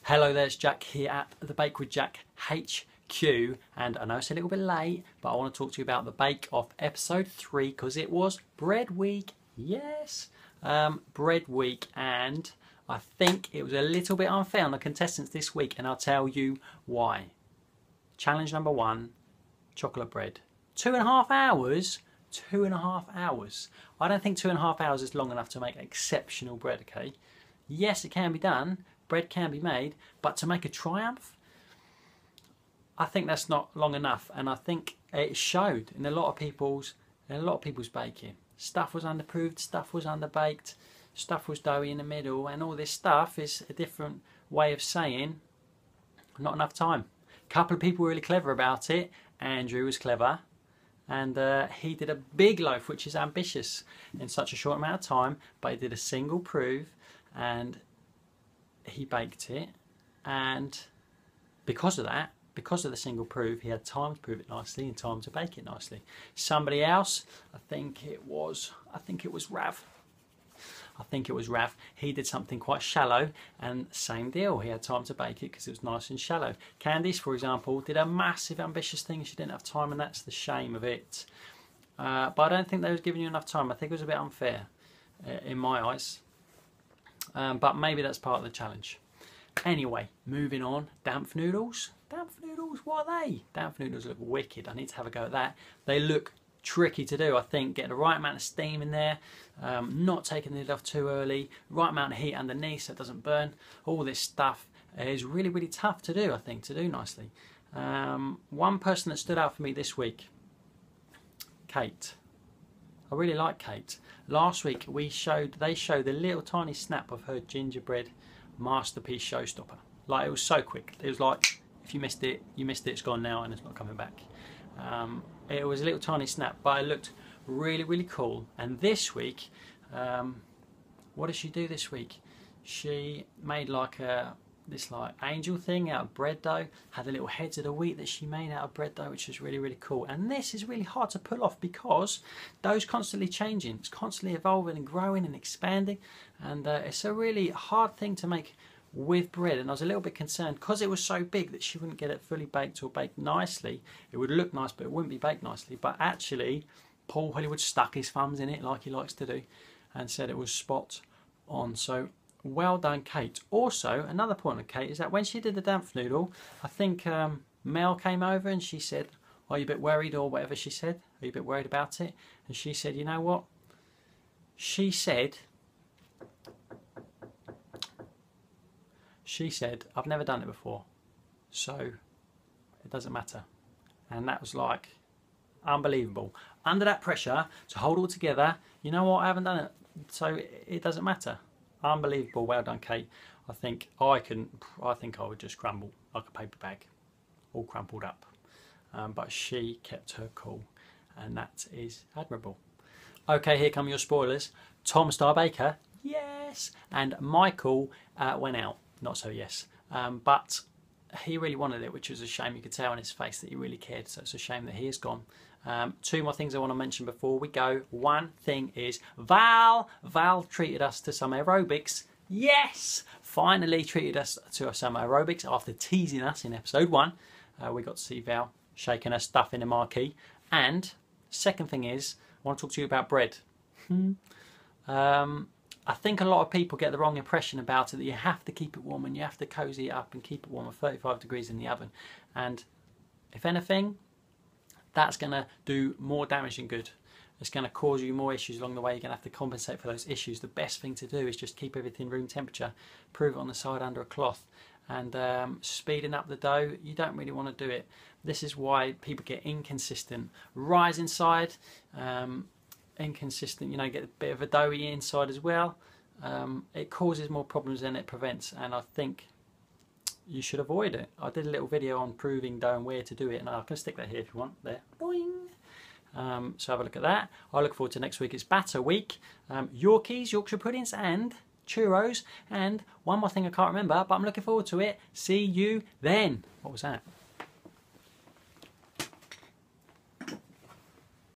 Hello there, it's Jack here at the Bake with Jack HQ, and I know it's a little bit late, but I want to talk to you about the Bake Off episode 3 because it was bread week. Yes, bread week, and I think it was a little bit unfair on the contestants this week, and I'll tell you why. Challenge number 1, chocolate bread. 2.5 hours? 2.5 hours. I don't think 2.5 hours is long enough to make exceptional bread, okay? Yes, it can be done. Bread can be made, but to make a triumph, I think that's not long enough, and I think it showed in a lot of people's baking. Stuff was underproofed, stuff was underbaked, stuff was doughy in the middle, and all this stuff is a different way of saying not enough time. A couple of people were really clever about it. Andrew was clever, and he did a big loaf, which is ambitious in such a short amount of time, but he did a single proof, and he baked it, and because of that, because of the single proof, he had time to prove it nicely and time to bake it nicely. Somebody else, I think it was Rav. He did something quite shallow, and same deal. He had time to bake it because it was nice and shallow. Candice, for example, did a massive ambitious thing. She didn't have time, and that's the shame of it. But I don't think they was giving you enough time. I think it was a bit unfair in my eyes. But maybe that's part of the challenge. Anyway, moving on. Damp noodles. Damp noodles, what are they? Damp noodles look wicked. I need to have a go at that. They look tricky to do, I think. Get the right amount of steam in there, not taking the lid off too early, right amount of heat underneath so it doesn't burn. All this stuff is really, really tough to do, I think, to do nicely. One person that stood out for me this week, Kate. I really like Kate. Last week they showed a little tiny snap of her gingerbread masterpiece showstopper. Like, it was so quick. It was like, if you missed it, you missed it. It's gone now and it's not coming back. It was a little tiny snap, but it looked really, really cool. And this week, what did she do this week? She made like this like angel thing out of bread dough, had the little heads of the wheat that she made out of bread dough, which is really, really cool. And this is really hard to pull off because dough's constantly changing, it's constantly evolving and growing and expanding, and it's a really hard thing to make with bread. And I was a little bit concerned because it was so big that she wouldn't get it fully baked or baked nicely. It would look nice, but it wouldn't be baked nicely. But actually, Paul Hollywood stuck his thumbs in it like he likes to do and said it was spot on. So well done, Kate. Also, another point of Kate is that when she did the damp noodle, I think Mel came over and she said, "Are you a bit worried?" or whatever she said. "Are you a bit worried about it?" And she said, "You know what?" She said, "I've never done it before, so it doesn't matter." And that was like unbelievable. Under that pressure to hold all together, you know what? I haven't done it, so it doesn't matter. Unbelievable. Well done, Kate. I think I would just crumble like a paper bag, all crumpled up. But she kept her cool, and that is admirable. Okay, here come your spoilers. Tom Star Baker, yes, and Michael went out. Not so yes, but he really wanted it, which was a shame. You could tell on his face that he really cared, so it's a shame that he is gone. 2 more things I want to mention before we go. One thing is Val treated us to some aerobics. Yes, finally treated us to some aerobics after teasing us in episode 1. We got to see Val shaking her stuff in the marquee. And second thing is, I want to talk to you about bread. I think a lot of people get the wrong impression about it, that you have to keep it warm and you have to cozy it up and keep it warm at 35 degrees in the oven. And if anything, that's going to do more damage than good. It's going to cause you more issues along the way. You're going to have to compensate for those issues. The best thing to do is just keep everything room temperature, prove it on the side under a cloth, and speeding up the dough, you don't really want to do it. This is why people get inconsistent rise inside, inconsistent, you know, get a bit of a doughy inside as well. It causes more problems than it prevents, and I think you should avoid it. I did a little video on proving dough and where to do it, and I can stick that here if you want. There, boing. So have a look at that. I look forward to next week. It's batter week. Yorkies, Yorkshire puddings, and churros, and one more thing I can't remember, but I'm looking forward to it. See you then. What was that?